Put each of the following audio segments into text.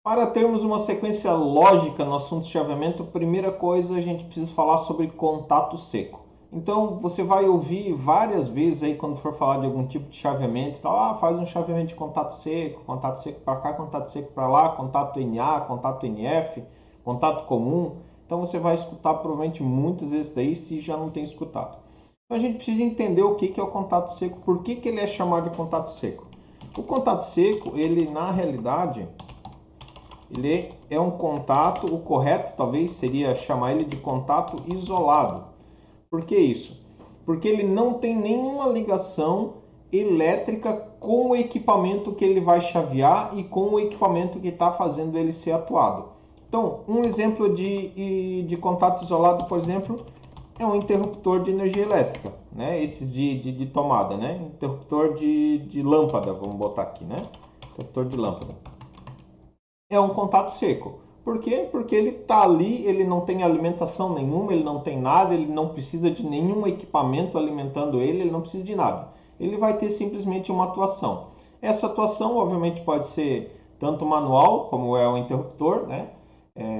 Para termos uma sequência lógica no assunto de chaveamento, primeira coisa a gente precisa falar sobre contato seco. Então você vai ouvir várias vezes aí quando for falar de algum tipo de chaveamento e tal, faz um chaveamento de contato seco para cá, contato seco para lá, contato NA, contato NF, contato comum. Então você vai escutar provavelmente muitas vezes daí se já não tem escutado. Então a gente precisa entender o que é o contato seco, por que ele é chamado de contato seco. O contato seco, ele na realidade ele é um contato, o correto talvez seria chamar ele de contato isolado. Por que isso? Porque ele não tem nenhuma ligação elétrica com o equipamento que ele vai chavear e com o equipamento que está fazendo ele ser atuado. Então, um exemplo de contato isolado, por exemplo, é um interruptor de energia elétrica, né? Esses de tomada, né? Interruptor de lâmpada, vamos botar aqui, né? Interruptor de lâmpada é um contato seco. Por quê? Porque ele está ali, ele não tem alimentação nenhuma, ele não tem nada, ele não precisa de nenhum equipamento alimentando ele não precisa de nada. Ele vai ter simplesmente uma atuação. Essa atuação, obviamente, pode ser tanto manual, como é o interruptor, né?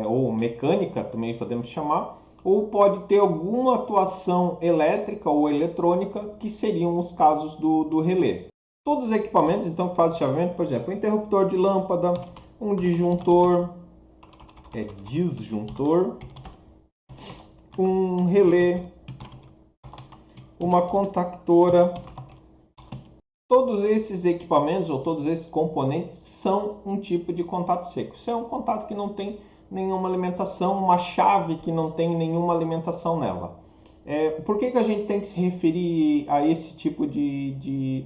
Ou mecânica, também podemos chamar, ou pode ter alguma atuação elétrica ou eletrônica, que seriam os casos do relé. Todos os equipamentos, então, que fazem chaveamento, por exemplo, um interruptor de lâmpada, um disjuntor, disjuntor, um relé, uma contactora. Todos esses equipamentos ou todos esses componentes são um tipo de contato seco. Isso é um contato que não tem nenhuma alimentação, uma chave que não tem nenhuma alimentação nela. Por que a gente tem que se referir a esse tipo de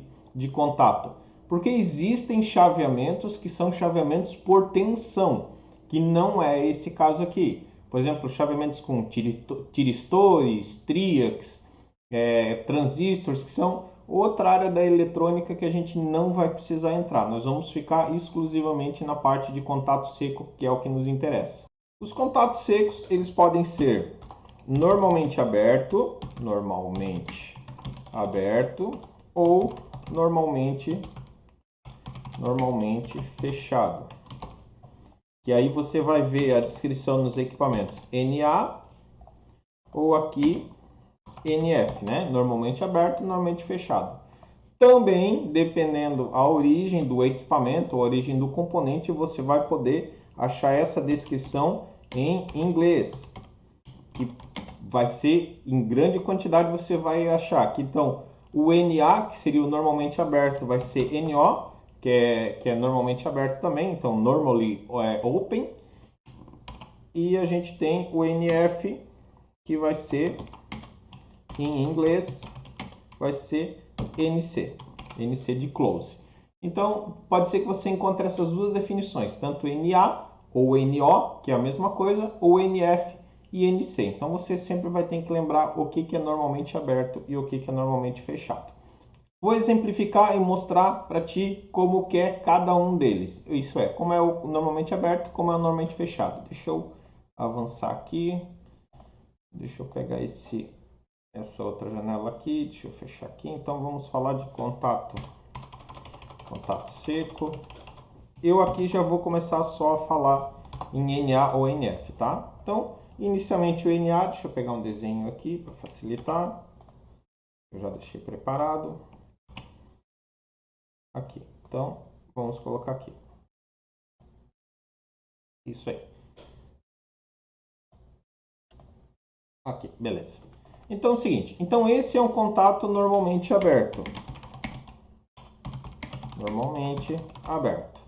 contato? Porque existem chaveamentos que são chaveamentos por tensão, que não é esse caso aqui. Por exemplo, chaveamentos com tiristores, tríacs, transistores, que são outra área da eletrônica que a gente não vai precisar entrar. Nós vamos ficar exclusivamente na parte de contato seco, que é o que nos interessa. Os contatos secos, eles podem ser normalmente aberto ou normalmente fechado. Que aí você vai ver a descrição nos equipamentos NA ou aqui NF, né? Normalmente aberto, normalmente fechado. Também, dependendo a origem do equipamento, a origem do componente, você vai poder achar essa descrição em inglês, que vai ser em grande quantidade, você vai achar aqui. Então, o NA, que seria o normalmente aberto, vai ser NO, que é normalmente aberto também, então normally open. E a gente tem o NF, que vai ser em inglês, vai ser NC de close. Então, pode ser que você encontre essas duas definições, tanto NA ou NO, que é a mesma coisa, ou NF e NC. Então, você sempre vai ter que lembrar o que é normalmente aberto e o que é normalmente fechado. Vou exemplificar e mostrar para ti como que é cada um deles. Isso é, como é o normalmente aberto, como é o normalmente fechado. Deixa eu avançar aqui. Deixa eu pegar essa outra janela aqui, deixa eu fechar aqui. Então vamos falar de contato seco. Eu aqui já vou começar só a falar em NA ou NF, tá? Então, inicialmente o NA, deixa eu pegar um desenho aqui para facilitar. Eu já deixei preparado. Aqui. Então, vamos colocar aqui. Isso aí. Aqui, beleza. Então é o seguinte, então esse é um contato normalmente aberto. Normalmente aberto.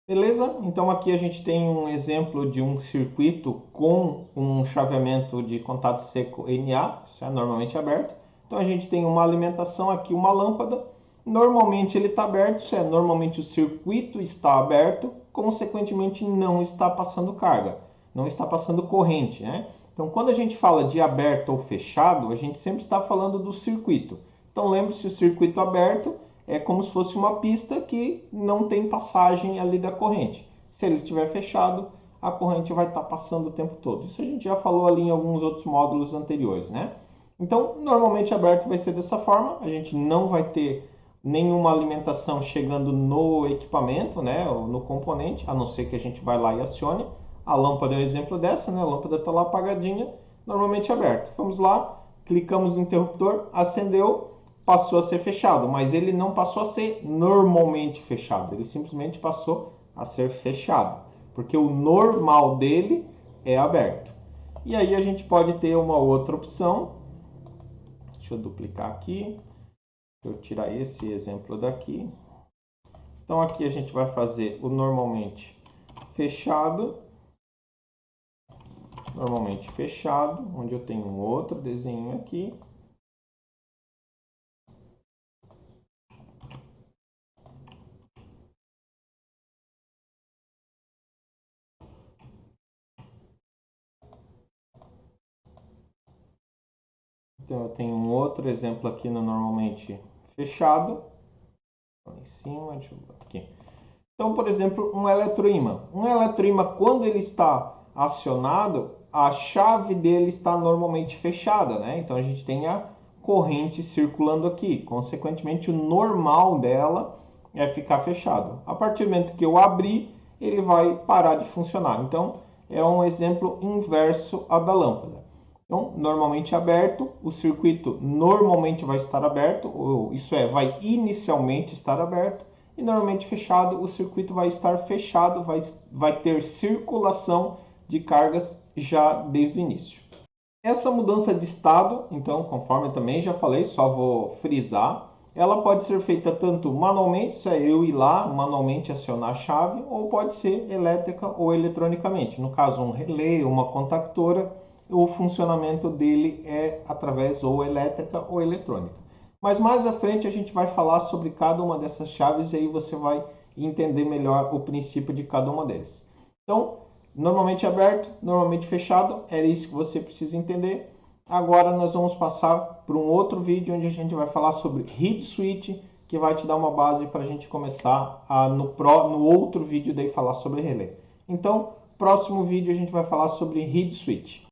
Beleza? Então aqui a gente tem um exemplo de um circuito com um chaveamento de contato seco NA, isso é normalmente aberto. Então a gente tem uma alimentação aqui, uma lâmpada. Normalmente ele está aberto, isso é, normalmente o circuito está aberto, consequentemente não está passando carga, não está passando corrente, né? Então quando a gente fala de aberto ou fechado, a gente sempre está falando do circuito. Então lembre-se, o circuito aberto é como se fosse uma pista que não tem passagem ali da corrente. Se ele estiver fechado, a corrente vai estar passando o tempo todo. Isso a gente já falou ali em alguns outros módulos anteriores, né? Então, normalmente aberto vai ser dessa forma, a gente não vai ter nenhuma alimentação chegando no equipamento, né, ou no componente, a não ser que a gente vai lá e acione. A lâmpada é um exemplo dessa, né? A lâmpada está lá apagadinha, normalmente aberta. Vamos lá, clicamos no interruptor, acendeu, passou a ser fechado, mas ele não passou a ser normalmente fechado, ele simplesmente passou a ser fechado, porque o normal dele é aberto. E aí a gente pode ter uma outra opção. Deixa eu duplicar aqui. Deixa eu tirar esse exemplo daqui. Então aqui a gente vai fazer o normalmente fechado. Normalmente fechado, onde eu tenho um outro desenho aqui. Então eu tenho um outro exemplo aqui no normalmente fechado. Em cima, deixa eu botar aqui. Então, por exemplo, um eletroímã. Um eletroímã, quando ele está acionado, a chave dele está normalmente fechada, né? Então a gente tem a corrente circulando aqui. Consequentemente, o normal dela é ficar fechado. A partir do momento que eu abrir, ele vai parar de funcionar. Então, é um exemplo inverso a da lâmpada. Então, normalmente aberto, o circuito normalmente vai estar aberto, ou isso é, vai inicialmente estar aberto, e normalmente fechado, o circuito vai estar fechado, vai ter circulação de cargas já desde o início. Essa mudança de estado, então, conforme também já falei, só vou frisar, ela pode ser feita tanto manualmente, isso é eu ir lá manualmente acionar a chave, ou pode ser elétrica ou eletronicamente. No caso, um relé, uma contactora, o funcionamento dele é através ou elétrica ou eletrônica. Mas mais à frente a gente vai falar sobre cada uma dessas chaves e aí você vai entender melhor o princípio de cada uma delas. Então, normalmente aberto, normalmente fechado, é isso que você precisa entender. Agora nós vamos passar para um outro vídeo onde a gente vai falar sobre reed switch, que vai te dar uma base para a gente começar no outro vídeo daí falar sobre relé. Então, próximo vídeo a gente vai falar sobre reed switch.